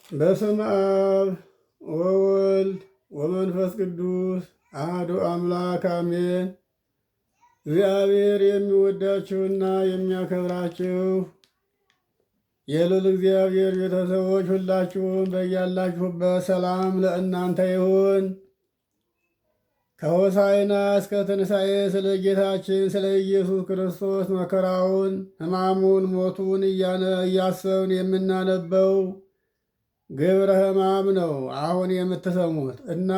በስመ አብ ወወልድ ወመንፈስ ቅዱስ አሐዱ አምላክ አሜን። እግዚአብሔር የሚወዳችሁና የሚያከብራችሁ የልዑል እግዚአብሔር ቤተሰቦች ሁላችሁም በያላችሁበት ሰላም ለእናንተ ይሁን። ከሆሳዕና እስከ ትንሣኤ ስለ ጌታችን ስለ ኢየሱስ ክርስቶስ መከራውን፣ ሕማሙን፣ ሞቱን እያሰብን የምናነበው ግብረ ሕማም ነው አሁን የምትሰሙት እና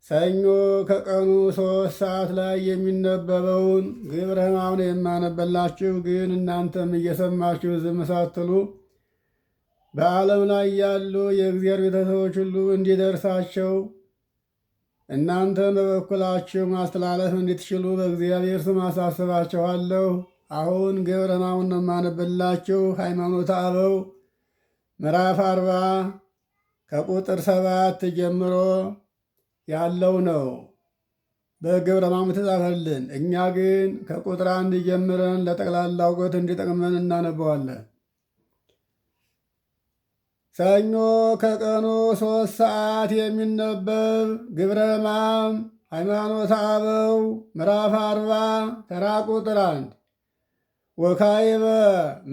ሰኞ ከቀኑ 3 ሰዓት ላይ የሚነበበውን ግብረ ሕማም ነው የማነበላችሁ። ግን እናንተም እየሰማችሁ ዝም ሳትሉ በዓለም ላይ ያሉ የእግዚአብሔር ቤተሰቦች ሁሉ እንዲደርሳቸው እናንተም በበኩላችሁ ማስተላለፍ እንድትችሉ በእግዚአብሔር ስም አሳስባችኋለሁ። አሁን ግብረ ሕማሙን ነው የማነብላችሁ። ሃይማኖተ አበው ምዕራፍ 40 ከቁጥር 7 ጀምሮ ያለው ነው በግብረ ሕማሙ ተጻፈልን። እኛ ግን ከቁጥር 1 ጀምረን ለጠቅላላ እውቀት እንዲጠቅመን እናነበዋለን። ሰኞ ከቀኑ 3 ሰዓት የሚነበብ ግብረ ሕማም ሃይማኖተ አበው ምዕራፍ 40 ተራ ቁጥር 1 ወካይበ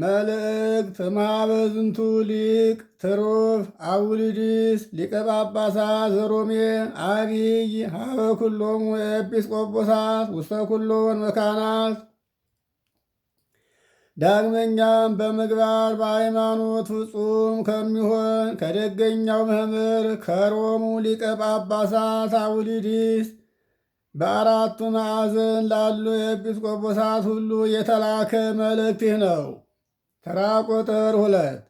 መልእክት እምኀበ ዝንቱ ሊቅ ትሩፍ አውሊዲስ ሊቀ ጳጳሳት ዘሮሜ አቢይ ሀበ ኩሎሙ ኤጲስቆጶሳት ውስተ ኩሎን መካናት። ዳግመኛም በምግባር በሃይማኖት ፍጹም ከሚሆን ከደገኛው መምህር ከሮሙ ሊቀ ጳጳሳት አውሊዲስ በአራቱ ማዕዘን ላሉ የኤጲስቆጶሳት ሁሉ የተላከ መልእክት ይህ ነው። ተራ ቁጥር 2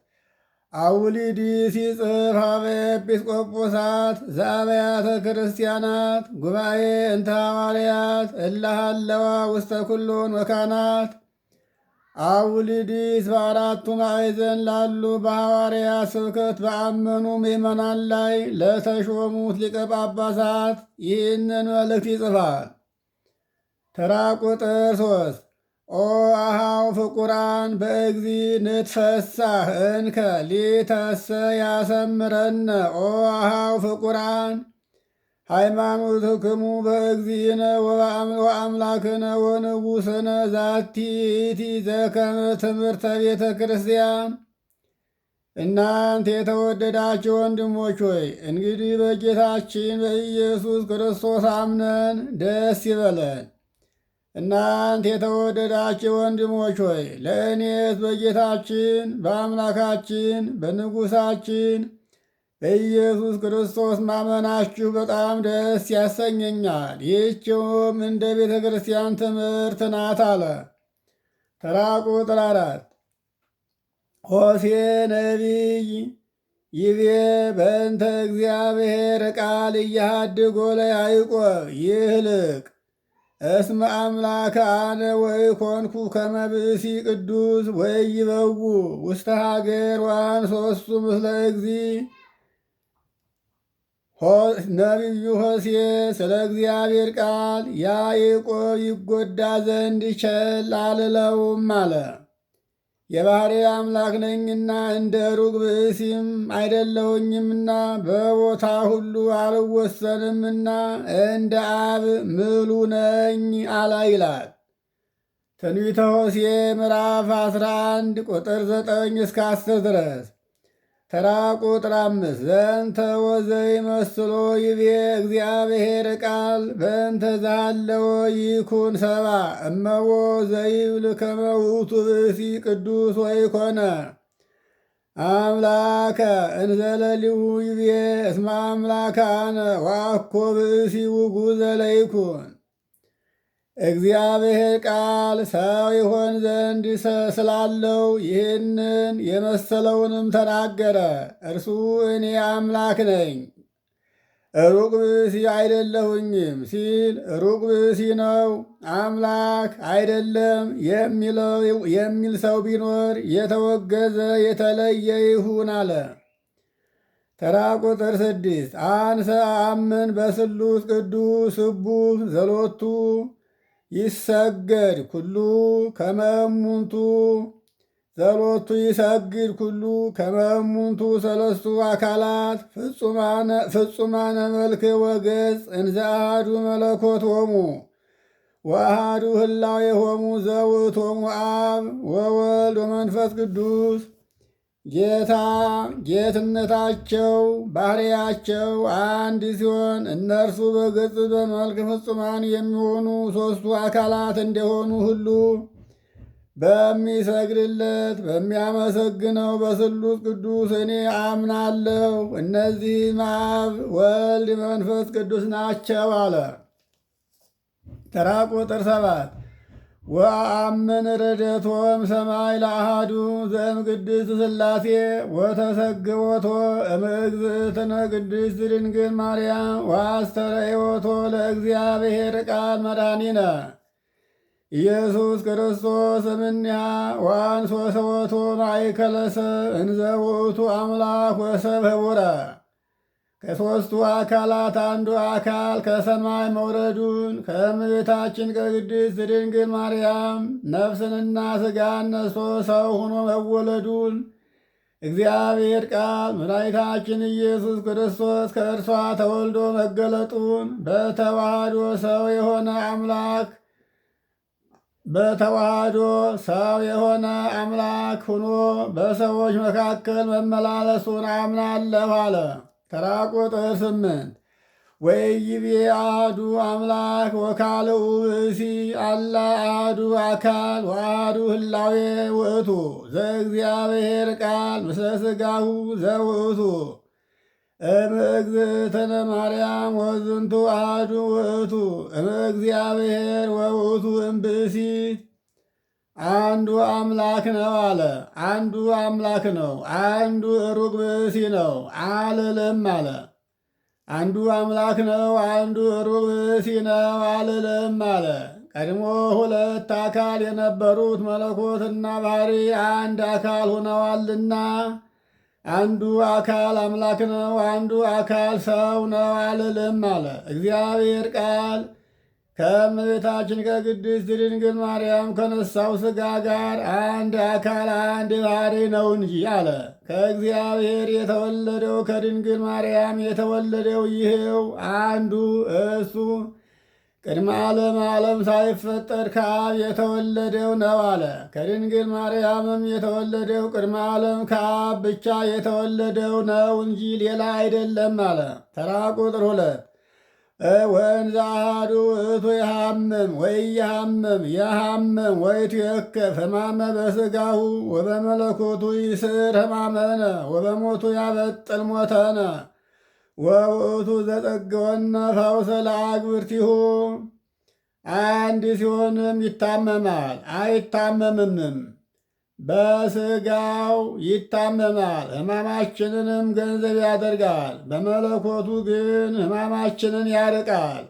አውሊዲስ ይጽፍ ሀበ ኤጲስቆጶሳት ዘአብያተ ክርስቲያናት ጉባኤ እንተ ሐዋርያት እለ ሀለዋ ውስተ ኩሎን መካናት። አውሊዲስ በአራቱ ማዕዘን ላሉ በሐዋርያት ስብከት በአመኑ ምእመናን ላይ ለተሾሙት ሊቀ ጳጳሳት ይህንን መልእክት ይጽፋል። ተራ ቁጥር 3 ኦ አሃው ፍቁራን በእግዚ ንትፈሳህ እንከ ሊተሰ ያሰምረነ ኦ አሃው ፍቁራን ሃይማኖትክሙ በእግዚእነ ወአምላክነ ወንጉሥነ ዛቲቲ ዘከመ ትምህርተ ቤተ ክርስቲያን። እናንተ የተወደዳችሁ ወንድሞች ሆይ እንግዲህ በጌታችን በኢየሱስ ክርስቶስ አምነን ደስ ይበለን። እናንተ የተወደዳችሁ ወንድሞች ሆይ ለእኔስ በጌታችን በአምላካችን በንጉሣችን በኢየሱስ ክርስቶስ ማመናችሁ በጣም ደስ ያሰኘኛል። ይህችውም እንደ ቤተ ክርስቲያን ትምህርት ናት አለ። ተራ ቁጥር 4 ሆሴ ነቢይ ይቤ በእንተ እግዚአብሔር ቃል እያሃድጎ ለያዕቆብ ይህልቅ እስመ አምላከ አነ ወኢኮንኩ ከመ ብእሲ ቅዱስ ወኢይበው ውስተ ሀገር ወአንሶሱ ምስለ እግዚእ። ነቢዩ ሆሴ ስለ እግዚአብሔር ቃል ያዕቆብ ይጎዳ ዘንድ ቸል አልለውም አለ። የባሕርይ አምላክ ነኝና እንደ ሩቅ ብእሲም አይደለሁኝምና በቦታ ሁሉ አልወሰንምና እንደ አብ ምሉ ነኝ አለ ይላል። ትንቢተ ሆሴ ምዕራፍ 11 ቁጥር 9 እስከ 10 ድረስ። ተራ ቁጥር 5 ዘንተ ወዘይመስሎ ይቤ እግዚአብሔር ቃል በእንተ ዛለወ ይኩን ሰብአ እመዎ ዘይብል ከመ ውእቱ ብእሲ ቅዱስ ወይኮነ አምላከ እንዘለሊሁ ይቤ እስመ አምላከ አነ ወአኮ ብእሲ ውጉዘ ለይኩን። እግዚአብሔር ቃል ሰው ይሆን ዘንድ ስላለው ይህንን የመሰለውንም ተናገረ። እርሱ እኔ አምላክ ነኝ ሩቅ ብእሲ አይደለሁኝም ሲል ሩቅ ብእሲ ነው አምላክ አይደለም የሚል ሰው ቢኖር የተወገዘ የተለየ ይሁን አለ። ተራ ቁጥር 6 አንሰ አምን በስሉስ ቅዱስ ስቡሕ ዘሎቱ ይሰገድ ኩሉ ከመ እሙንቱ ጸሎቱ ይሰግድ ኩሉ ከመሙንቱ ሰለስቱ አካላት ፍጹማነ መልክ ወገጽ እንዘ አሐዱ መለኮት ሆሙ ወአሐዱ ህላዌ ሆሙ ዘውእቶሙ አብ ወወልድ ወመንፈስ ቅዱስ። ጌታ ጌትነታቸው ባህርያቸው አንድ ሲሆን እነርሱ በገጽ በመልክ ፍጹማን የሚሆኑ ሦስቱ አካላት እንደሆኑ ሁሉ በሚሰግድለት በሚያመሰግነው በስሉስ ቅዱስ እኔ አምናለሁ። እነዚህም አብ ወልድ መንፈስ ቅዱስ ናቸው አለ። ተራ ቁጥር 7 ወአምን ረደቶም ሰማይ ለአሃዱ ዘእምቅድስት ሥላሴ ወተሰግቦቶ እምእግዝእትነ ቅድስት ድንግል ማርያም ወአስተርእዮቶ ለእግዚአብሔር ቃል መድኃኒነ ኢየሱስ ክርስቶስ እምኔሃ ወአንሶ ሰወቶ ማእከለ ሰብእ እንዘ ውእቱ አምላክ ወሰብ ኅቡረ። ከሦስቱ አካላት አንዱ አካል ከሰማይ መውረዱን ከእመቤታችን ከቅድስት ድንግል ማርያም ነፍስንና ሥጋን ነስቶ ሰው ሆኖ መወለዱን እግዚአብሔር ቃል መድኃኒታችን ኢየሱስ ክርስቶስ ከእርሷ ተወልዶ መገለጡን በተዋህዶ ሰው የሆነ አምላክ ሆኖ በሰዎች መካከል መመላለሱን አምናለሁ አለ። ተራ ቁጥር 8 ወይቤ አሐዱ አምላክ ወካልኡ ብእሲ አላ አሐዱ አካል ወአሐዱ ህላዌ ውእቱ ዘእግዚአብሔር ቃል ምስለ ሥጋሁ ዘውእቱ እምእግዝእትነ ማርያም ወዝንቱ አሐዱ ውእቱ እምእግዚአብሔር ወውእቱ እምብእሲት። አንዱ አምላክ ነው አለ። አንዱ አምላክ ነው፣ አንዱ ሩቅ ብእሲ ነው አልልም አለ። አንዱ አምላክ ነው፣ አንዱ ሩቅ ብእሲ ነው አልልም አለ። ቀድሞ ሁለት አካል የነበሩት መለኮትና ባሕሪ አንድ አካል ሆነዋልና አንዱ አካል አምላክ ነው፣ አንዱ አካል ሰው ነው አልልም አለ። እግዚአብሔር ቃል ከእመቤታችን ከቅድስት ድንግል ማርያም ከነሳው ሥጋ ጋር አንድ አካል አንድ ባሕሪ ነው እንጂ አለ። ከእግዚአብሔር የተወለደው ከድንግል ማርያም የተወለደው ይህው አንዱ እሱ ቅድመ ዓለም ሳይፈጠር ከአብ የተወለደው ነው አለ። ከድንግል ማርያምም የተወለደው ቅድመ ዓለም ከአብ ብቻ የተወለደው ነው እንጂ ሌላ አይደለም አለ። ተራ ቁጥር 2 ወእንዘ አሐዱ ውእቱ የሐምም ወኢየሐምም የሐምም ወይትዌከፍ ሕማመ በሥጋሁ ወበመለኮቱ ይስር ሕማመነ ወበሞቱ ያበጥል ሞተነ ወውእቱ ዘጠግወነ ፈውሰ ለአግብርቲሁ። አንድ ሲሆንም ይታመማል አይታመምምም፣ በሥጋው ይታመማል ሕማማችንንም ገንዘብ ያደርጋል። በመለኮቱ ግን ሕማማችንን ያርቃል፣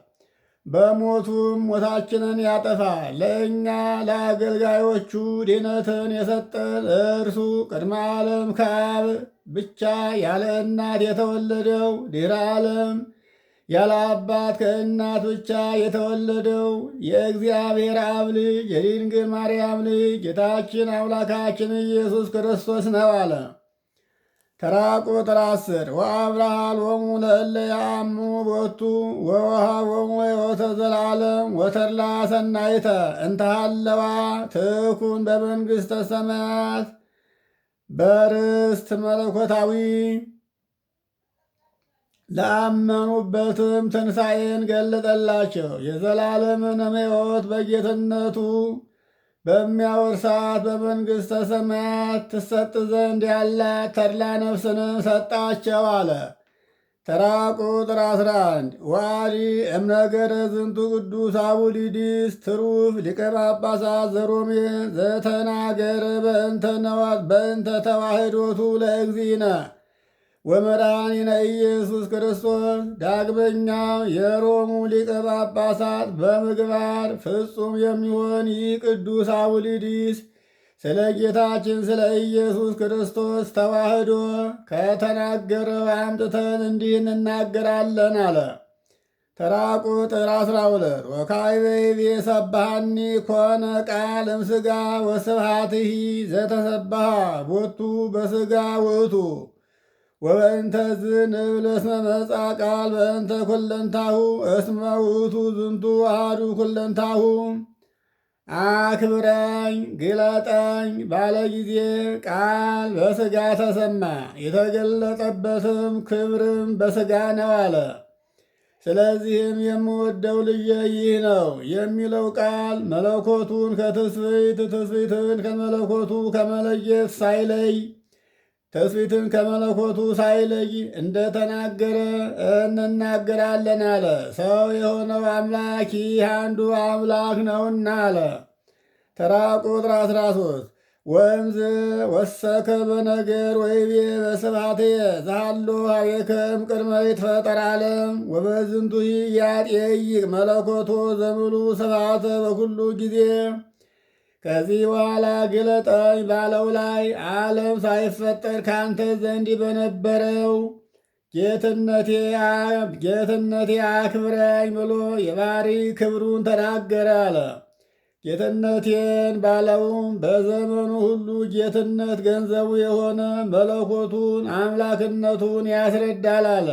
በሞቱም ሞታችንን ያጠፋል። ለእኛ ለአገልጋዮቹ ድኅነትን የሰጠን እርሱ ቅድመ ዓለም ከአብ ብቻ ያለ እናት የተወለደው ድኅረ ዓለም ያለ አባት ከእናት ብቻ የተወለደው የእግዚአብሔር አብ ልጅ የድንግል ማርያም ልጅ ጌታችን አምላካችን ኢየሱስ ክርስቶስ ነው አለ። ተራ ቁጥር 10 ወአብርሃ ሎሙ ለእለ ያአምኑ ቦቱ ወወሃቦሙ ሕይወተ ዘላለም ወተድላ ሰናይተ እንተ ሀለዋ ትኩን በመንግሥተ ሰማያት በርስት መለኮታዊ። ላመኑበትም ትንሣኤን ገለጠላቸው። የዘላለምንም ሕይወት በጌትነቱ በሚያወርሳት በመንግሥተ ሰማያት ትሰጥ ዘንድ ያላት ተድላ ነፍስንም ሰጣቸው አለ። ተራ ቁጥር 11 ዋዲ እምነገረ ዝንቱ ቅዱስ አቡሊዲስ ትሩፍ ሊቀ ጳጳሳት ዘሮሜ ዘተናገረ በእንተ ተዋሕዶቱ ለእግዚእነ ወመድኃኒነ ኢየሱስ ክርስቶስ። ዳግመኛም የሮሙ ሊቀ ጳጳሳት በምግባር ፍጹም የሚሆን ይህ ቅዱስ አቡሊዲስ ስለ ጌታችን ስለ ኢየሱስ ክርስቶስ ተዋህዶ ከተናገረው አምጥተን እንዲህ እንናገራለን አለ። ተራ ቁጥር 12 ወካዕበ ሰባሃኒ ኮነ ቃል እምሥጋ ወስብሐትሂ ዘተሰብሐ ቦቱ በሥጋ ውእቱ ወበእንተዝ ንብል እስመ መጻ ቃል በእንተ ኩለንታሁ እስመ ውእቱ ዝንቱ አሐዱ ኩለንታሁ። አክብረኝ ግለጠኝ ባለ ጊዜ ቃል በሥጋ ተሰማ፣ የተገለጠበትም ክብርም በሥጋ ነው አለ። ስለዚህም የምወደው ልጄ ይህ ነው የሚለው ቃል መለኮቱን ከትስብእት ትስብእትን ከመለኮቱ ከመለየት ሳይለይ ትስብእትን ከመለኮቱ ሳይለይ እንደተናገረ እንናገራለን አለ። ሰው የሆነው አምላክ ይህ አንዱ አምላክ ነውና አለ። ተራ ቁጥር 13 ወእምዝ ወሰከ በነገር ወይቤ በስብሐትየ ዘሃሎ ኀቤከም ቅድመ ይትፈጠር ዓለም ወበዝንቱሂ ያጤይቅ መለኮቶ ዘምሉ ስብሐተ በኩሉ ጊዜ። ከዚህ በኋላ ግለጠኝ ባለው ላይ ዓለም ሳይፈጠር ካንተ ዘንድ በነበረው ጌትነቴ አክብረኝ ብሎ የባሕሪ ክብሩን ተናገረ አለ። ጌትነቴን ባለውም በዘመኑ ሁሉ ጌትነት ገንዘቡ የሆነ መለኮቱን አምላክነቱን ያስረዳል አለ።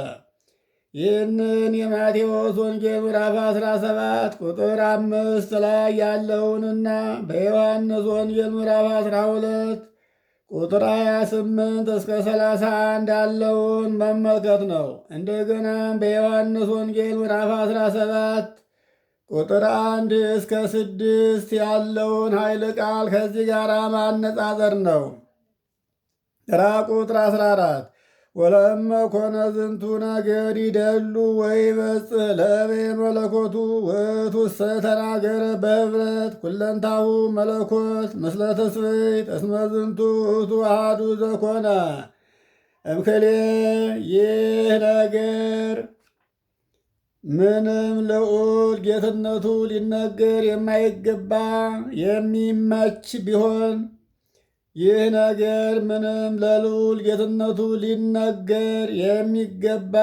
ይህንን የማቴዎስ ወንጌል ምዕራፍ 17 ቁጥር 5 ላይ ያለውንና በዮሐንስ ወንጌል ምዕራፍ 12 ቁጥር 28 እስከ 31 ያለውን መመልከት ነው። እንደገናም በዮሐንስ ወንጌል ምዕራፍ 17 ቁጥር 1 እስከ 6 ያለውን ኃይለ ቃል ከዚህ ጋር ማነጻጸር ነው። ተራ ቁጥር 14 ወለእመ ኮነ ዝንቱ ነገር ይደሉ ወይበጽሕ ለእበየ መለኮቱ ውእቱሰ ተናገረ በኅብረት ኩለንታሁ መለኮት ምስለ ትስብእት እስመ ዝንቱ ውእቱ አሐዱ ዘኮነ እምክልኤ። ይህ ነገር ምንም ልዑል ጌትነቱ ሊነገር የማይገባ የሚመች ቢሆን ይህ ነገር ምንም ለልዑል ጌትነቱ ሊነገር የሚገባ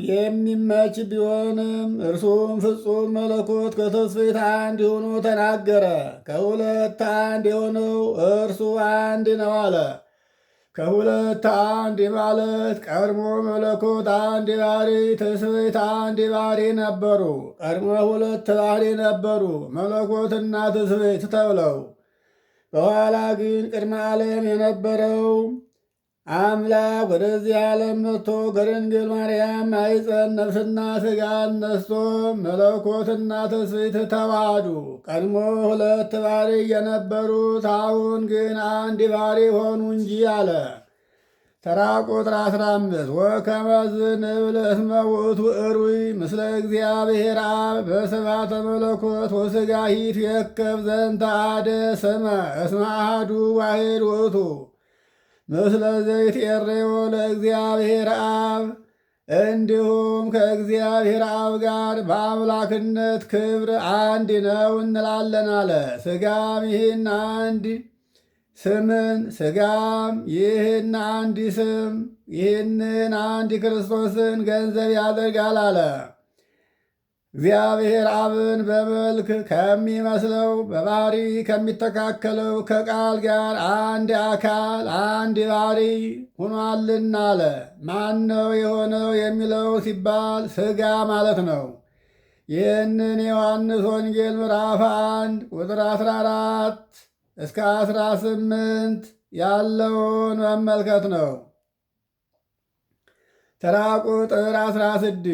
የሚመች ቢሆንም እርሱም ፍጹም መለኮት ከትስብእት አንድ ሆኖ ተናገረ። ከሁለት አንድ የሆነው እርሱ አንድ ነው አለ። ከሁለት አንድ ማለት ቀድሞ መለኮት አንድ ባሕሪ ትስብእት አንድ ባሕሪ ነበሩ። ቀድሞ ሁለት ባሕሪ ነበሩ መለኮትና ትስብእት ተብለው። በኋላ ግን ቅድመ ዓለም የነበረው አምላክ ወደዚህ ዓለም መጥቶ ከድንግል ማርያም ማኅፀን ነፍስና ሥጋን ነስቶ መለኮትና ትስብእት ተዋሃዱ። ቀድሞ ሁለት ባሕሪ የነበሩት አሁን ግን አንድ ባሕሪ ሆኑ እንጂ አለ። ተራ ቁጥር 15 ወከመዝ ንብል እስመ ውእቱ እሩይ ምስለ እግዚአብሔር አብ በስብሐተ መለኮት ወሥጋሂ ይትዌከብ ዘንተ አሐደ ስመ እስመ አሐዱ ዋሕድ ውእቱ ምስለ ዘይትዔረዮ ለእግዚአብሔር አብ። እንዲሁም ከእግዚአብሔር አብ ጋር በአምላክነት ክብር አንድ ነው እንላለን አለ። ሥጋም ይህን አንድ ስምን ሥጋም ይህን አንድ ስም ይህንን አንድ ክርስቶስን ገንዘብ ያደርጋል አለ። እግዚአብሔር አብን በመልክ ከሚመስለው በባሕሪ ከሚተካከለው ከቃል ጋር አንድ አካል አንድ ባሕሪ ሆኗልና አለ። ማን ነው የሆነው የሚለው ሲባል ሥጋ ማለት ነው። ይህንን የዮሐንስ ወንጌል ምዕራፍ 1 ቁጥር 14 እስከ 18 ያለውን መመልከት ነው። ተራ ቁጥር 16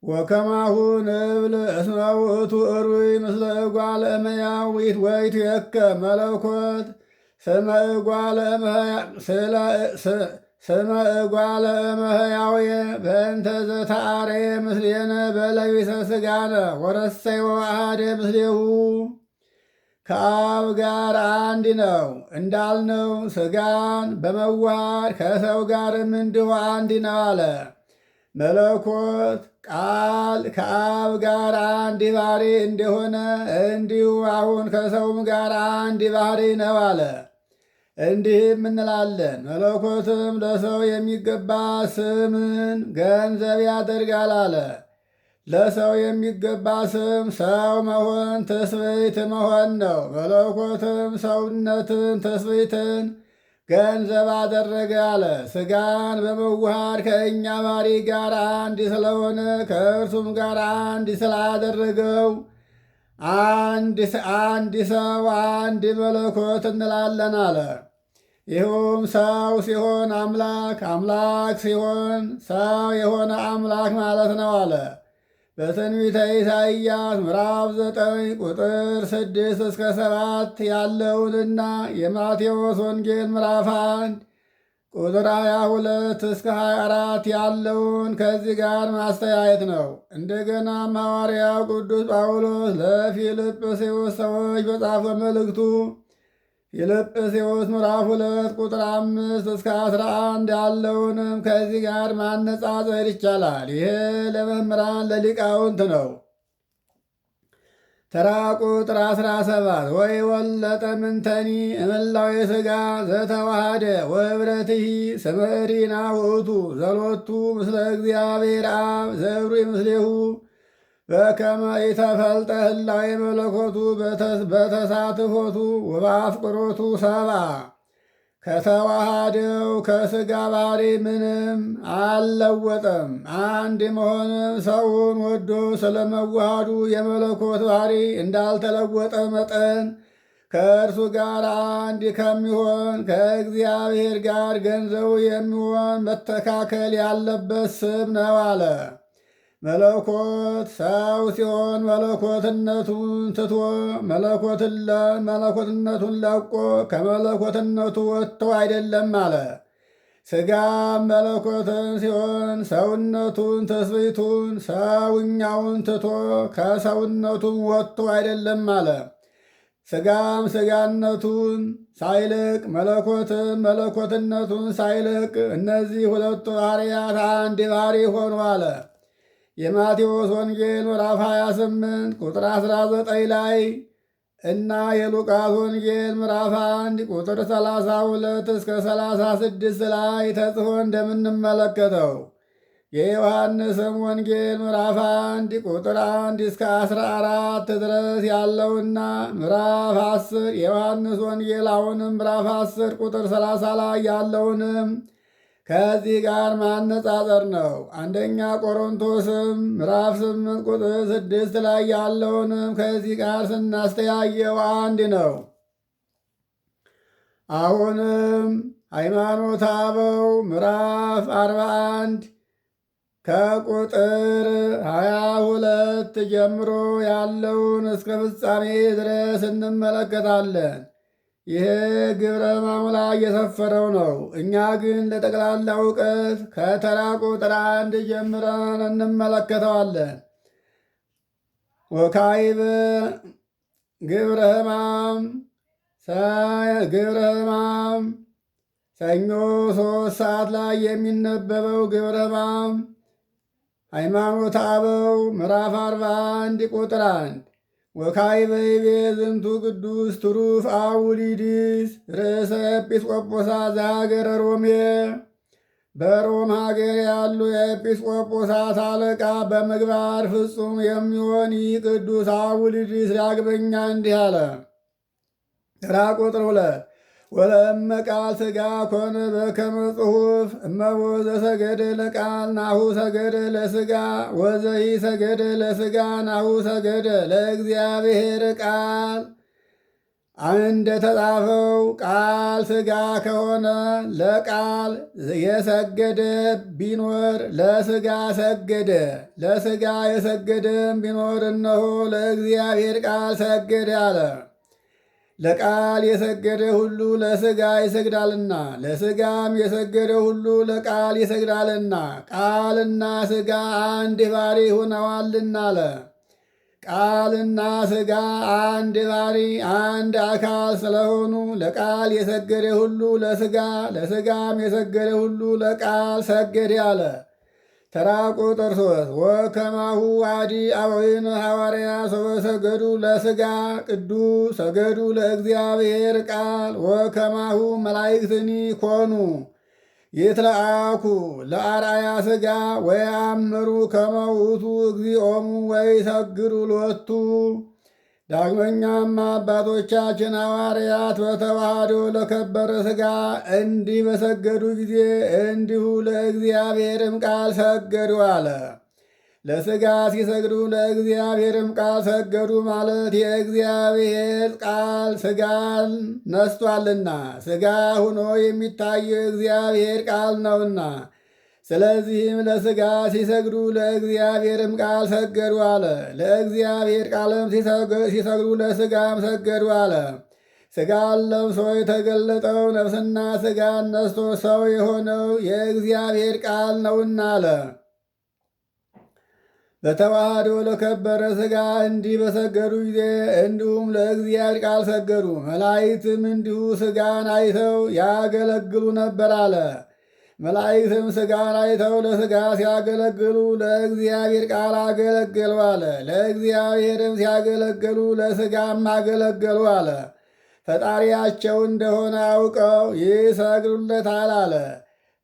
ወከማሁ ንብል እስመ ውእቱ እሩይ ምስለ እጓለ እመሕያው ወይትዌከብ መለኮት ስመ እጓለ እመሕያውየ በእንተ ዘተአርየ ምስሌነ በለቢሰ ሥጋነ ወረሰዮ ወአሐደ ምስሌሁ። ከአብ ጋር አንድ ነው እንዳልነው ሥጋን በመዋሃድ ከሰው ጋርም እንዲሁ አንድ ነው አለ። መለኮት ቃል ከአብ ጋር አንድ ባሕሪ እንደሆነ እንዲሁ አሁን ከሰውም ጋር አንድ ባሕሪ ነው አለ። እንዲህም እንላለን፣ መለኮትም ለሰው የሚገባ ስምን ገንዘብ ያደርጋል አለ። ለሰው የሚገባ ስም ሰው መሆን ትስብእት መሆን ነው። መለኮትም ሰውነትን ትስብእትን ገንዘብ አደረገ አለ። ሥጋን በመዋሃድ ከእኛ ባሪ ጋር አንድ ስለሆነ ከእርሱም ጋር አንድ ስላደረገው አንድ ሰው አንድ መለኮት እንላለን አለ። ይህም ሰው ሲሆን አምላክ፣ አምላክ ሲሆን ሰው የሆነ አምላክ ማለት ነው አለ። በትንቢተ ኢሳይያስ ምዕራፍ 9 ቁጥር 6 እስከ 7 ያለውንና የማቴዎስ ወንጌል ምዕራፍ 1 ቁጥር 22 እስከ 24 ያለውን ከዚህ ጋር ማስተያየት ነው። እንደገና ሐዋርያው ቅዱስ ጳውሎስ ለፊልጵስዩስ ሰዎች በጻፈው መልእክቱ ፊልጵስዩስ ምዕራፍ 2 ቁጥር 5 እስከ 11 ያለውንም ከዚህ ጋር ማነጻጸር ይቻላል። ይሄ ለመምህራን ለሊቃውንት ነው። ተራ ቁጥር 17 ወይ ወለጠ ምንተኒ እምላዊ ሥጋ ዘተዋሃደ ወኅብረትሂ ስምዕሪና ውእቱ ዘሎቱ ምስለ እግዚአብሔር አብ ዘብሩ ምስሌሁ በከመ ኢተፈልጠ ህላዌ መለኮቱ በተሳትፎቱ ወበአፍቅሮቱ ሰብአ ከተዋሃደው ከሥጋ ባሕሪ ምንም አልለወጠም። አንድ መሆንም ሰውን ወዶ ስለመዋሃዱ የመለኮት ባሕሪ እንዳልተለወጠ መጠን ከእርሱ ጋር አንድ ከሚሆን ከእግዚአብሔር ጋር ገንዘቡ የሚሆን መተካከል ያለበት ስም ነው አለ። መለኮት ሰው ሲሆን መለኮትነቱን ትቶ መለኮትነቱን ለቆ ከመለኮትነቱ ወጥቶ አይደለም አለ። ሥጋም መለኮትን ሲሆን ሰውነቱን ትስብእቱን ሰውኛውን ትቶ ከሰውነቱም ወጥቶ አይደለም አለ። ሥጋም ሥጋነቱን ሳይልቅ መለኮትም መለኮትነቱን ሳይልቅ እነዚህ ሁለቱ ባሕርያት አንድ ባሕሪ ሆኑ አለ። የማቴዎስ ወንጌል ምዕራፍ 28 ቁጥር 19 ላይ እና የሉቃስ ወንጌል ምዕራፍ 1 ቁጥር 32 እስከ 36 ላይ ተጽፎ እንደምንመለከተው የዮሐንስም ወንጌል ምዕራፍ 1 ቁጥር 1 እስከ 14 ድረስ ያለውና ምዕራፍ 10 የዮሐንስ ወንጌል አሁንም ምዕራፍ 10 ቁጥር 30 ላይ ያለውንም ከዚህ ጋር ማነጻጸር ነው። አንደኛ ቆሮንቶስም ምዕራፍ 8 ቁጥር 6 ላይ ያለውንም ከዚህ ጋር ስናስተያየው አንድ ነው። አሁንም ሃይማኖተ አበው ምዕራፍ 41 ከቁጥር 22 ጀምሮ ያለውን እስከ ፍጻሜ ድረስ እንመለከታለን። ይህ ግብረ ሕማሙ ላይ የሰፈረው ነው። እኛ ግን ለጠቅላላ እውቀት ከተራ ቁጥር 1 ጀምረን እንመለከተዋለን። ወካዕበ ግብረ ሕማም ሰኞ 3 ሰዓት ላይ የሚነበበው ግብረ ሕማም ሃይማኖተ አበው ምዕራፍ 41 ቁጥር 1 ወካዕበ ይቤ ዝንቱ ቅዱስ ትሩፍ አውሊዲስ ርእሰ ኤጲስቆጶሳት ዘሀገረ ሮሜ። በሮም ሀገር ያሉ የኤጲስቆጶሳት አለቃ በምግባር ፍጹም የሚሆን ይህ ቅዱስ አውሊዲስ ዳግመኛ እንዲህ አለ። ተራ ቁጥር 2 ወለእመ ቃል ሥጋ ኮነ በከመ ጽሑፍ እመቦ ዘሰገደ ለቃል ናሁ ሰገደ ለሥጋ ወዘሂ ሰገደ ለሥጋ ናሁ ሰገደ ለእግዚአብሔር ቃል። እንደተጻፈው ቃል ሥጋ ከሆነ ለቃል የሰገደ ቢኖር ለሥጋ ሰገደ፣ ለሥጋ የሰገደም ቢኖር እነሆ ለእግዚአብሔር ቃል ሰገደ አለ። ለቃል የሰገደ ሁሉ ለሥጋ ይሰግዳልና ለሥጋም የሰገደ ሁሉ ለቃል ይሰግዳልና ቃልና ሥጋ አንድ ባሕሪ ሆነዋልና አለ። ቃልና ሥጋ አንድ ባሕሪ አንድ አካል ስለሆኑ ለቃል የሰገደ ሁሉ ለሥጋ ለሥጋም የሰገደ ሁሉ ለቃል ሰገደ አለ። ተራ ቁጥር 3 ወከማሁ አዲ አበዊነ ሐዋርያት ሰገዱ ለሥጋ ቅዱስ ሰገዱ ለእግዚአብሔር ቃል ወከማሁ መላእክትኒ ኮኑ። ይትለአኩ ለአርአያ ሥጋ ወያምሩ ከመ ውእቱ እግዚኦሙ ወይሰግዱ ሎቱ። ዳግመኛም አባቶቻችን ሐዋርያት በተዋህዶ ለከበረ ሥጋ እንዲህ በሰገዱ ጊዜ እንዲሁ ለእግዚአብሔርም ቃል ሰገዱ አለ። ለሥጋ ሲሰግዱ ለእግዚአብሔርም ቃል ሰገዱ ማለት የእግዚአብሔር ቃል ሥጋን ነስቷልና ሥጋ ሆኖ የሚታየው እግዚአብሔር ቃል ነውና። ስለዚህም ለሥጋ ሲሰግዱ ለእግዚአብሔርም ቃል ሰገዱ አለ። ለእግዚአብሔር ቃልም ሲሰግዱ ለሥጋም ሰገዱ አለ። ሥጋን ለብሶ የተገለጠው ነፍስና ሥጋን ነስቶ ሰው የሆነው የእግዚአብሔር ቃል ነውና አለ። በተዋህዶ ለከበረ ሥጋ እንዲህ በሰገዱ ጊዜ እንዲሁም ለእግዚአብሔር ቃል ሰገዱ። መላእክትም እንዲሁ ሥጋን አይተው ያገለግሉ ነበር አለ። መላእክትም ሥጋን አይተው ለሥጋ ሲያገለግሉ ለእግዚአብሔር ቃል አገለገሉ አለ። ለእግዚአብሔርም ሲያገለግሉ ለሥጋም አገለገሉ አለ። ፈጣሪያቸው እንደሆነ አውቀው ይሰግዱለታል አለ።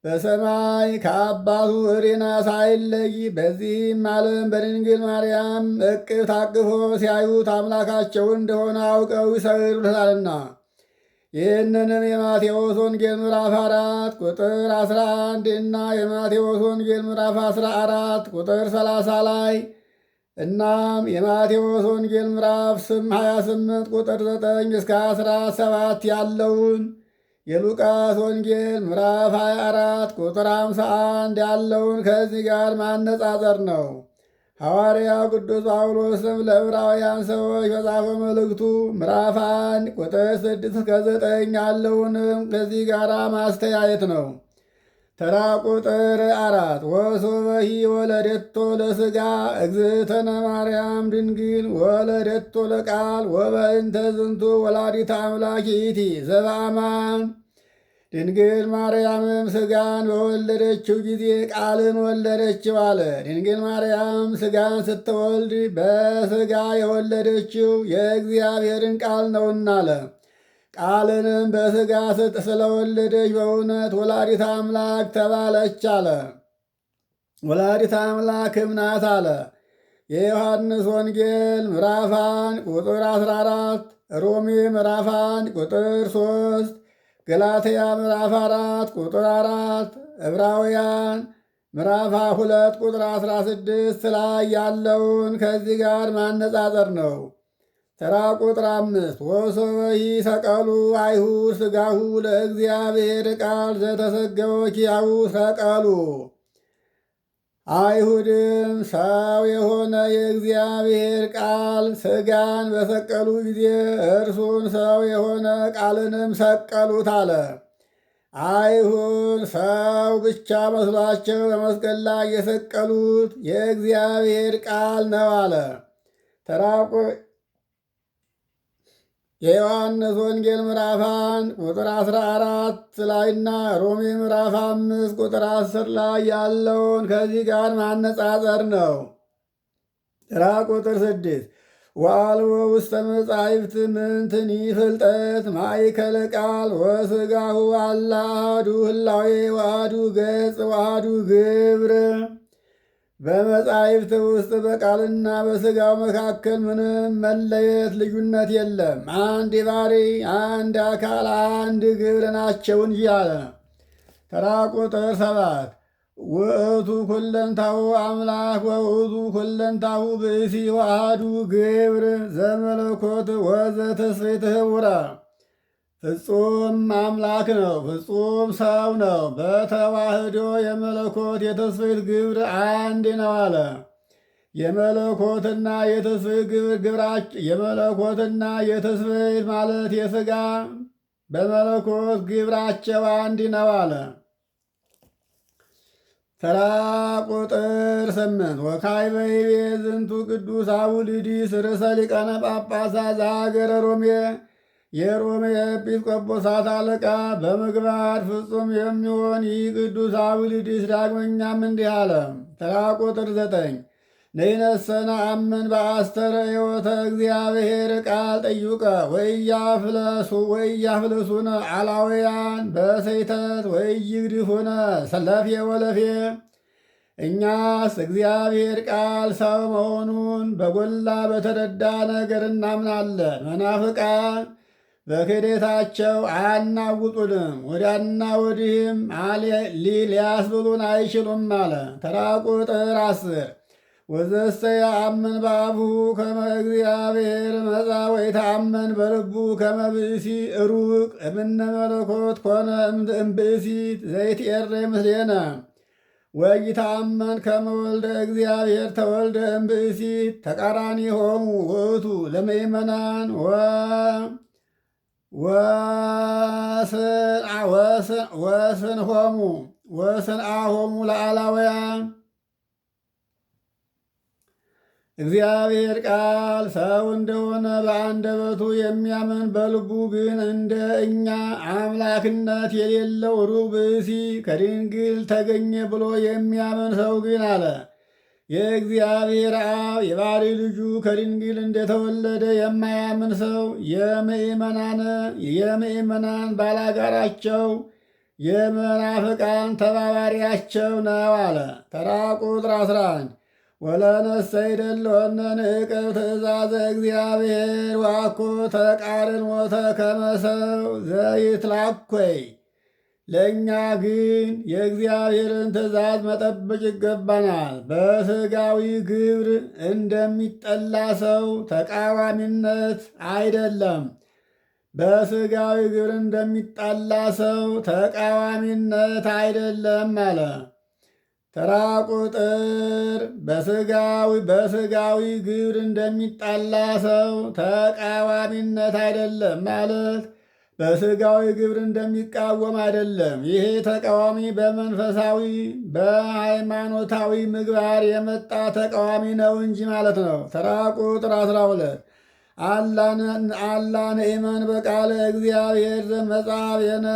በሰማይ ከአባቱ እሪና ሳይለይ በዚህም ዓለም በድንግል ማርያም እቅፍ ታቅፎ ሲያዩት አምላካቸው እንደሆነ አውቀው ይሰግዱለታልና። ይህንንም የማቴዎስ ወንጌል ምዕራፍ 4 ቁጥር 11 እና የማቴዎስ ወንጌል ምዕራፍ 14 ቁጥር 30 ላይ እናም የማቴዎስ ወንጌል ምዕራፍ 28 ቁጥር 9 እስከ 17 ያለውን የሉቃስ ወንጌል ምዕራፍ 24 ቁጥር 51 ያለውን ከዚህ ጋር ማነጻጸር ነው። ሐዋርያው ቅዱስ ጳውሎስም ለዕብራውያን ሰዎች በጻፈው መልእክቱ ምዕራፍ 1 ቁጥር 6 እስከ 9 ያለውንም ከዚህ ጋር ማስተያየት ነው። ተራ ቁጥር 4 ወሶበሂ ወለደቶ ለሥጋ እግዝእትነ ማርያም ድንግል ወለደቶ ለቃል ወበእንተ ዝንቱ ወላዲተ አምላክ ይእቲ ዘበአማን። ድንግል ማርያምም ሥጋን በወለደችው ጊዜ ቃልን ወለደችው አለ። ድንግል ማርያም ሥጋን ስትወልድ በሥጋ የወለደችው የእግዚአብሔርን ቃል ነውና አለ። ቃልንም በሥጋ ስለወለደች በእውነት ወላዲተ አምላክ ተባለች አለ። ወላዲተ አምላክም ናት አለ። የዮሐንስ ወንጌል ምዕራፍ 1 ቁጥር 14፣ ሮሜ ምዕራፍ 1 ቁጥር 3፣ ገላትያ ምዕራፍ 4 ቁጥር 4፣ ዕብራውያን ምዕራፍ 2 ቁጥር 16 ላይ ያለውን ከዚህ ጋር ማነጻጸር ነው። ተራ ቁጥር 5 ወሶበሂ ሰቀሉ አይሁድ ሥጋሁ ለእግዚአብሔር ቃል ዘተሰገወ ኪያሁ ሰቀሉ። አይሁድም ሰው የሆነ የእግዚአብሔር ቃል ሥጋን በሰቀሉ ጊዜ እርሱን ሰው የሆነ ቃልንም ሰቀሉት አለ። አይሁድ ሰው ብቻ መስሏቸው በመስቀል ላይ የሰቀሉት የእግዚአብሔር ቃል ነው አለ። የዮሐንስ ወንጌል ምዕራፍ 1 ቁጥር 14 ላይና ሮሜ ምዕራፍ 5 ቁጥር 10 ላይ ያለውን ከዚህ ጋር ማነጻጸር ነው። ተራ ቁጥር 6 ወአልቦ ውስተ መጻሕፍት ምንትኒ ፍልጠት ማእከለ ቃል ወሥጋሁ አላ አሐዱ ህላዌ ወአሐዱ ገጽ ወአሐዱ ግብር። በመጻሕፍት ውስጥ በቃልና በሥጋው መካከል ምንም መለየት ልዩነት የለም። አንድ ባሕሪ፣ አንድ አካል፣ አንድ ግብር ናቸው እንጂ አለ። ተራ ቁጥር 7 ውእቱ ኩለንታሁ አምላክ ወውእቱ ኩለንታሁ ብእሲ ወአሐዱ ግብር ዘመለኮት ወዘተስብእት ኅቡረ። ፍጹም አምላክ ነው፣ ፍጹም ሰው ነው። በተዋህዶ የመለኮት የትስብእት ግብር አንድ ነው አለ። የመለኮትና የትስብእት ማለት የሥጋ በመለኮት ግብራቸው አንድ ነው አለ። ተራ ቁጥር 8 ወካዕበ ይቤ ዝንቱ ቅዱስ አቡልዲስ ርእሰ ሊቃነ ጳጳሳት ዘሀገረ ሮሜ የሮሜ ኤጲስቆጶሳት አለቃ በምግባር ፍጹም የሚሆን ይህ ቅዱስ አቡልዲስ ዳግመኛም እንዲህ አለ። ተራ ቁጥር 9 ነይነሰ ነአምን በአስተርእዮተ እግዚአብሔር ቃል ጥዩቀ ወኢያፍልሱነ አላውያን በሰይተት ወኢይግድፉነ ሰለፌ ወለፌ። እኛስ እግዚአብሔር ቃል ሰው መሆኑን በጎላ በተረዳ ነገር እናምናለን። መናፍቃን በክህደታቸው አያናውጡንም፣ ወዲያና ወዲህም ሊያስብሉን አይችሉም አለ። ተራ ቁጥር 10 ወዘሰ ያአምን በአፉ ከመ እግዚአብሔር መጻ ወይተአመን በልቡ ከመ ብእሲ ሩቅ እምነ መለኮት ኮነ እምብእሲት ዘይትኤረይ ምስሌነ ወይተአመን ከመ ወልደ እግዚአብሔር ተወልደ እምብእሲት ተቃራኒ ሆሙ ውእቱ ለምእመናን ወስንአሆሙ ለአላውያን። እግዚአብሔር ቃል ሰው እንደሆነ በአንደበቱ የሚያምን በልቡ ግን እንደ እኛ አምላክነት የሌለው ሩቅ ብእሲ ከድንግል ተገኘ ብሎ የሚያምን ሰው ግን አለ የእግዚአብሔር አብ የባሕርይ ልጁ ከድንግል እንደተወለደ የማያምን ሰው የምእመናን ባላጋራቸው የመናፍቃን ተባባሪያቸው ነው አለ። ተራ ቁጥር 11 ወለነሰ ይደልወነ ንዕቅብ ትእዛዘ እግዚአብሔር ዋኮ ተቃርኖተ ከመ ሰው ዘይትላኮይ። ለእኛ ግን የእግዚአብሔርን ትእዛዝ መጠበቅ ይገባናል። በሥጋዊ ግብር እንደሚጠላ ሰው ተቃዋሚነት አይደለም። በሥጋዊ ግብር እንደሚጠላ ሰው ተቃዋሚነት አይደለም አለ። ተራ ቁጥር በሥጋዊ ግብር እንደሚጣላ ሰው ተቃዋሚነት አይደለም ማለት በሥጋዊ ግብር እንደሚቃወም አይደለም። ይሄ ተቃዋሚ በመንፈሳዊ በሃይማኖታዊ ምግባር የመጣ ተቃዋሚ ነው እንጂ ማለት ነው። ተራ ቁጥር 12 አላ ንእመን በቃለ እግዚአብሔር ዘመጻእየነ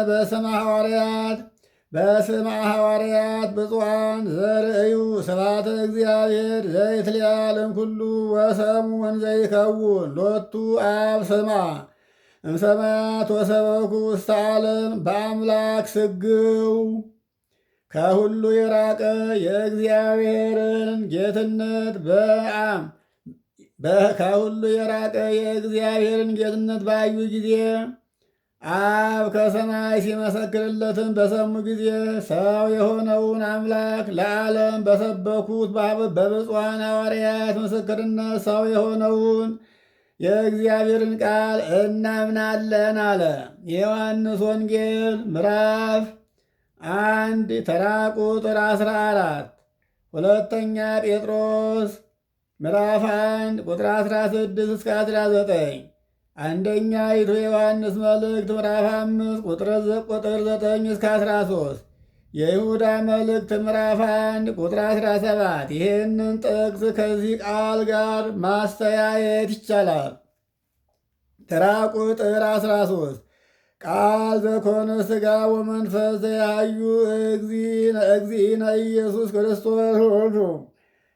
በስመ ሐዋርያት ብፁዓን ዘርእዩ ስብሐተ እግዚአብሔር ዘይትለዓለም ኩሉ ወሰሙ ወንዘይከውን ሎቱ አብ ስማ እምሰማያት ወሰበኩ ውስተ ዓለም በአምላክ ስግው። ከሁሉ የራቀ የእግዚአብሔርን ጌትነት ባዩ ጊዜ አብ ከሰማይ ሲመሰክርለትን በሰሙ ጊዜ ሰው የሆነውን አምላክ ለዓለም በሰበኩት በብፁዓን ሐዋርያት ምስክርነት ሰው የሆነውን የእግዚአብሔርን ቃል እናምናለን አለ። የዮሐንስ ወንጌል ምዕራፍ 1 ተራ ቁጥር 14፣ ሁለተኛ ጴጥሮስ ምዕራፍ 1 ቁጥር 16 እስከ 19፣ አንደኛይቱ የዮሐንስ መልእክት ምዕራፍ 5 ቁጥር 9 እስከ 13፣ የይሁዳ መልእክት ምዕራፍ 1 ቁጥር 17። ይህንን ጥቅስ ከዚህ ቃል ጋር ማስተያየት ይቻላል። ተራ ቁጥር 13 ቃል ዘኮነ ሥጋ ወመንፈስ ዘያዩ እግዚእነ ኢየሱስ ክርስቶስ ወልዱ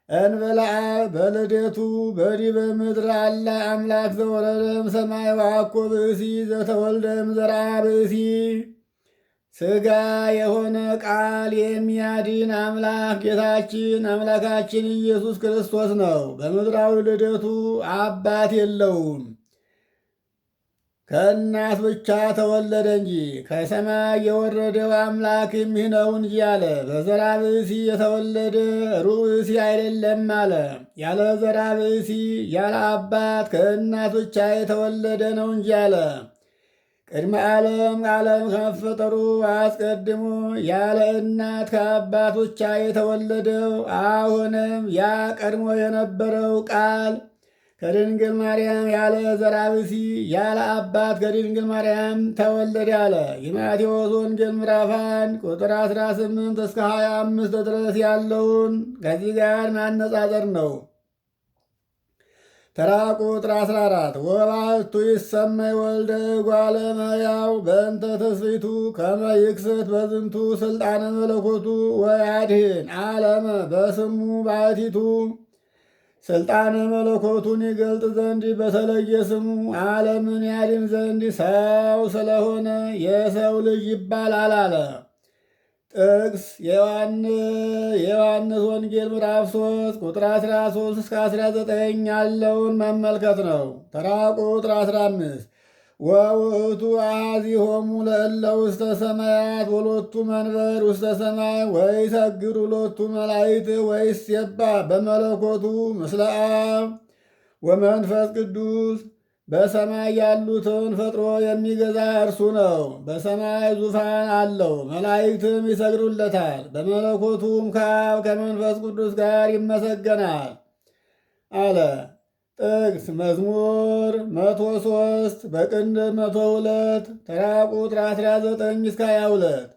እንበለ አብ በልደቱ በዲበ ምድር አላ አምላክ ዘወረደ እምሰማይ ወአኮ ብእሲ ዘተወልደ እምዘርአ ብእሲ። ሥጋ የሆነ ቃል የሚያድን አምላክ ጌታችን አምላካችን ኢየሱስ ክርስቶስ ነው። በምድራዊ ልደቱ አባት የለውም፣ ከእናት ብቻ ተወለደ እንጂ። ከሰማይ የወረደው አምላክ ይህ ነው እንጂ አለ። በዘራ ብእሲ የተወለደ ሩቅ ብእሲ አይደለም አለ። ያለ ዘራ ብእሲ ያለ አባት ከእናት ብቻ የተወለደ ነው እንጂ አለ። ቅድመ ዓለም ከመፈጠሩ አስቀድሞ ያለ እናት ከአባት ብቻ የተወለደው አሁንም ያ ቀድሞ የነበረው ቃል ከድንግል ማርያም ያለ ዘራ ብእሲ ያለ አባት ከድንግል ማርያም ተወለደ አለ። የማቴዎስ ወንጌል ምዕራፍ 1 ቁጥር 18 እስከ 25 ድረስ ያለውን ከዚህ ጋር ማነጻጸር ነው። ተራ ቁጥር 14 ወባሕቱ ይሰመይ ወልደ እጓለ እመሕያው በእንተ ተስፊቱ ከመ ይክስት በዝንቱ ስልጣነ መለኮቱ ወያድኅን ዓለመ በስሙ ባሕቲቱ። ስልጣነ መለኮቱን ይገልጥ ዘንድ በተለየ ስሙ ዓለምን ያድን ዘንድ ሰው ስለሆነ የሰው ልጅ ይባላል አለ። ጥቅስ የዮሐንስ ወንጌል ምዕራፍ 3 ቁጥር 13 እስከ 19 ያለውን መመልከት ነው። ተራ ቁጥር 15 ወውእቱ አኀዚሆሙ ለእለ ውስተ ሰማያት ወሎቱ መንበር ውስተ ሰማይ ወይሰግዱ ሎቱ መላእክት ወይሴባሕ በመለኮቱ ምስለ አብ ወመንፈስ ቅዱስ። በሰማይ ያሉትን ፈጥሮ የሚገዛ እርሱ ነው። በሰማይ ዙፋን አለው፣ መላእክትም ይሰግዱለታል። በመለኮቱም ከአብ ከመንፈስ ቅዱስ ጋር ይመሰገናል አለ። ጥቅስ መዝሙር 103 በቅንፍ 102 ተራ ቁጥር 19 እስከ 22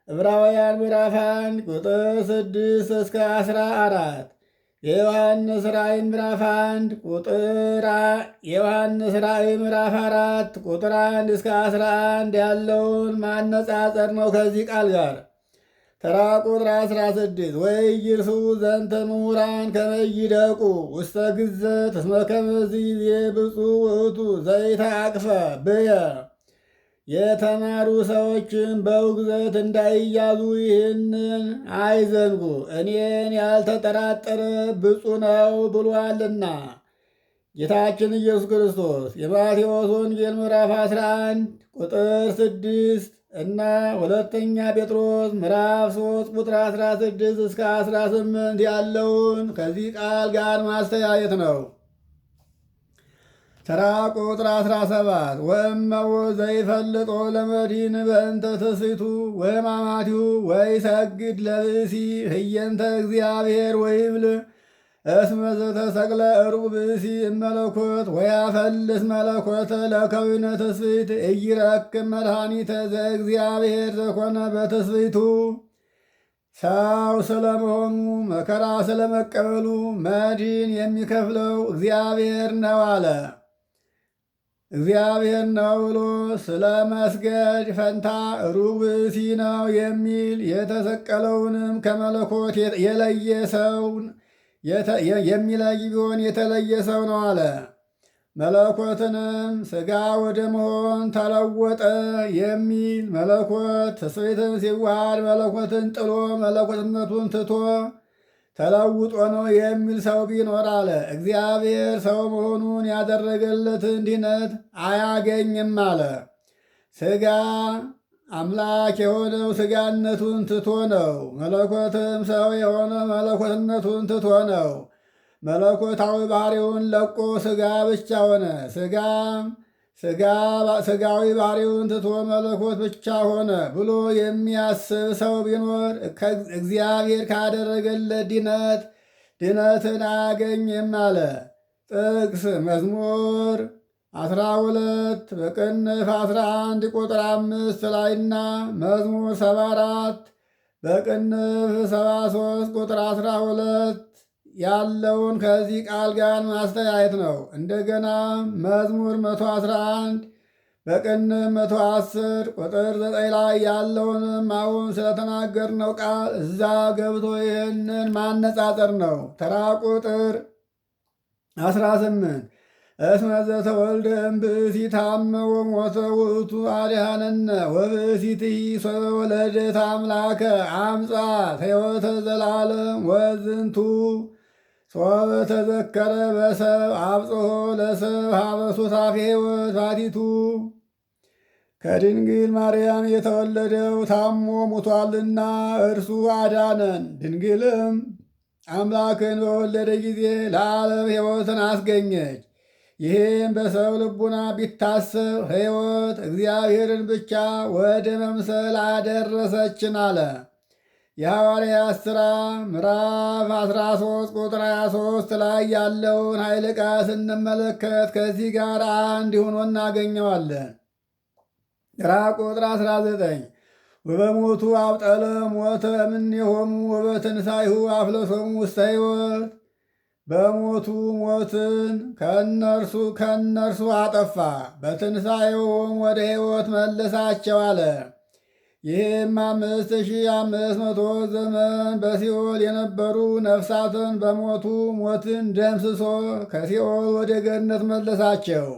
ዕብራውያን ምዕራፍ 1 ቁጥር 6 እስከ 14 የዮሐንስ ራእይ ምዕራፍ 1 የዮሐንስ ራእይ ምዕራፍ 4 ቁጥር 1 እስከ 11 ያለውን ማነጻጸር ነው ከዚህ ቃል ጋር። ተራ ቁጥር 16 ወይይርሱ ዘንተ ምሁራን ከመ ይደቁ ውስተ ግዘት እስመ ከመዝ ብፁዕ ውእቱ ዘይተአቅፈ ብየ። የተማሩ ሰዎችን በውግዘት እንዳይያዙ ይህንን አይዘንጉ፣ እኔን ያልተጠራጠረ ብፁዕ ነው ብሏልና። ጌታችን ኢየሱስ ክርስቶስ የማቴዎስ ወንጌል ምዕራፍ 11 ቁጥር 6 እና ሁለተኛ ጴጥሮስ ምዕራፍ 3 ቁጥር 16 እስከ 18 ያለውን ከዚህ ቃል ጋር ማስተያየት ነው። ተራ ቁጥር 17 ወእመዎ ዘይፈልጦ ለመድኅን በእንተ ትስብእቱ ወሕማማቲሁ ወይሰግድ ለብእሲ ህየንተ እግዚአብሔር ወይብል እስመ ዘተሰቅለ ዕሩቅ ብእሲ እመለኮት ወያፈልስ መለኮተ ለከዊነ ትስብእት ኢይረክብ መድኃኒተ ዘእግዚአብሔር ዘኮነ በትስብእቱ። ሰው ስለመሆኑ መከራ ስለመቀበሉ መድኅን የሚከፍለው እግዚአብሔር ነው አለ። እግዚአብሔር ነው ብሎ ስለ መስገድ ፈንታ ሩቅ ብእሲ ነው የሚል የተሰቀለውንም ከመለኮት የለየ ሰውን የሚለይ ቢሆን የተለየ ሰው ነው አለ። መለኮትንም ሥጋ ወደ መሆን ተለወጠ የሚል መለኮት ትስብእትን ሲዋሃድ መለኮትን ጥሎ መለኮትነቱን ትቶ ተለውጦ ነው የሚል ሰው ቢኖር አለ እግዚአብሔር ሰው መሆኑን ያደረገለትን ድነት አያገኝም አለ። ሥጋ አምላክ የሆነው ሥጋነቱን ትቶ ነው። መለኮትም ሰው የሆነ መለኮትነቱን ትቶ ነው። መለኮታዊ ባህሪውን ለቆ ሥጋ ብቻ ሆነ። ሥጋዊ ባህሪውን ትቶ መለኮት ብቻ ሆነ ብሎ የሚያስብ ሰው ቢኖር እግዚአብሔር ካደረገለት ድነትን አያገኝም አለ። ጥቅስ መዝሙር 12 በቅንፍ 11 ቁጥር 5 ላይና መዝሙር 74 በቅንፍ 73 ቁጥር 12 ያለውን ከዚህ ቃል ጋር ማስተያየት ነው። እንደገና መዝሙር 111 በቅንፍ 110 ቁጥር 9 ላይ ያለውንም አሁን ስለተናገርነው ቃል እዛ ገብቶ ይህንን ማነጻጸር ነው። ተራ ቁጥር 18 እስመ ዘተወልደ እምብእሲት ታመ ወሞተ ውእቱ አድኃነነ ወብእሲትሂ ሶበ ወለደት አምላከ አምጻት ሕይወተ ዘላለም ወዝንቱ ሶበ ተዘከረ በሰብ አብጽሖ ለሰብ ሀበ ሱታፌ ሕይወት ባቲቱ። ከድንግል ማርያም የተወለደው ታሞ ሙቷልና እርሱ አዳነን። ድንግልም አምላክን በወለደ ጊዜ ለዓለም ሕይወትን አስገኘች። ይህም በሰው ልቡና ቢታሰብ ሕይወት እግዚአብሔርን ብቻ ወደ መምሰል አደረሰችን አለ። የሐዋርያት ሥራ ምዕራፍ 13 ቁጥር 23 ላይ ያለውን ኃይለ ቃል ስንመለከት ከዚህ ጋር አንድ ሆኖ እናገኘዋለን። ራ ቁጥር 19 ወበሞቱ አብጠለ ሞተ እምኔሆሙ ወበትንሣኤሁ አፍለሶሙ ውስተ ሕይወት። በሞቱ ሞትን ከእነርሱ አጠፋ፣ በትንሣኤውም ወደ ሕይወት መልሳቸው አለ። ይህም 5500 ዘመን በሲኦል የነበሩ ነፍሳትን በሞቱ ሞትን ደምስሶ ከሲኦል ወደ ገነት መለሳቸው።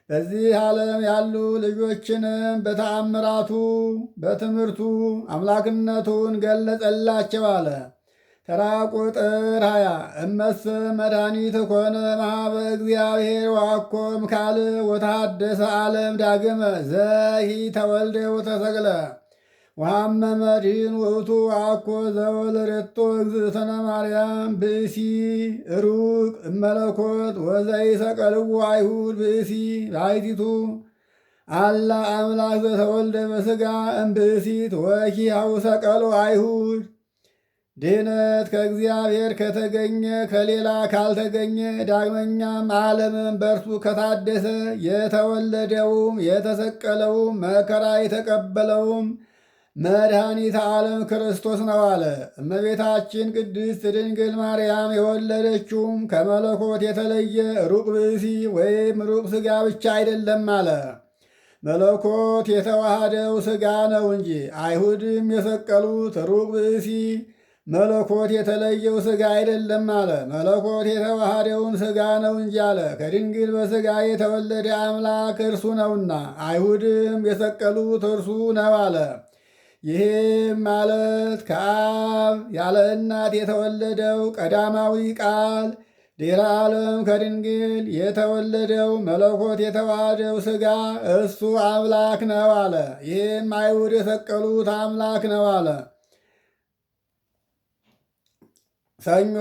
በዚህ ዓለም ያሉ ልጆችንም በተአምራቱ በትምህርቱ አምላክነቱን ገለጸላቸው አለ። ተራ ቁጥር 20 እመሰ መድኃኒት ኮነ መሃበ እግዚአብሔር ዋኮም ካል ወተሃደሰ ዓለም ዳግመ ዘሂ ተወልደ ወተሰቅለ ወሃመ መድኅን ውእቱ አኮ ዘወለደቶ እግዝእትነ ማርያም ብእሲ ሩቅ እመለኮት ወዘኢሰቀልዎ አይሁድ ብእሲ ባሕቲቱ አላ አምላክ ዘተወልደ በሥጋ እምብእሲት ወኪያሁ ሰቀሎ አይሁድ። ድህነት ከእግዚአብሔር ከተገኘ ከሌላ ካልተገኘ ዳግመኛም ዓለምን በእርሱ ከታደሰ የተወለደውም የተሰቀለውም መከራ የተቀበለውም መድኃኒተ ዓለም ክርስቶስ ነው አለ። እመቤታችን ቅድስት ድንግል ማርያም የወለደችውም ከመለኮት የተለየ ሩቅ ብእሲ ወይም ሩቅ ሥጋ ብቻ አይደለም አለ። መለኮት የተዋሃደው ሥጋ ነው እንጂ። አይሁድም የሰቀሉት ሩቅ ብእሲ መለኮት የተለየው ሥጋ አይደለም አለ። መለኮት የተዋሃደውን ሥጋ ነው እንጂ አለ። ከድንግል በሥጋ የተወለደ አምላክ እርሱ ነውና፣ አይሁድም የሰቀሉት እርሱ ነው አለ። ይህም ማለት ከአብ ያለ እናት የተወለደው ቀዳማዊ ቃል ድኅረ ዓለም ከድንግል የተወለደው መለኮት የተዋሃደው ሥጋ እሱ አምላክ ነው አለ። ይህም አይሁድ የሰቀሉት አምላክ ነው አለ። ሰኞ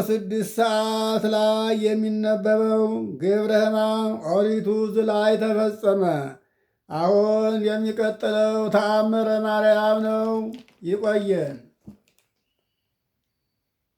6 ሰዓት ላይ የሚነበበው ግብረ ሕማም ኦሪቱ ዝላይ ተፈጸመ። አሁን የሚቀጥለው ተአምረ ማርያም ነው። ይቆየን።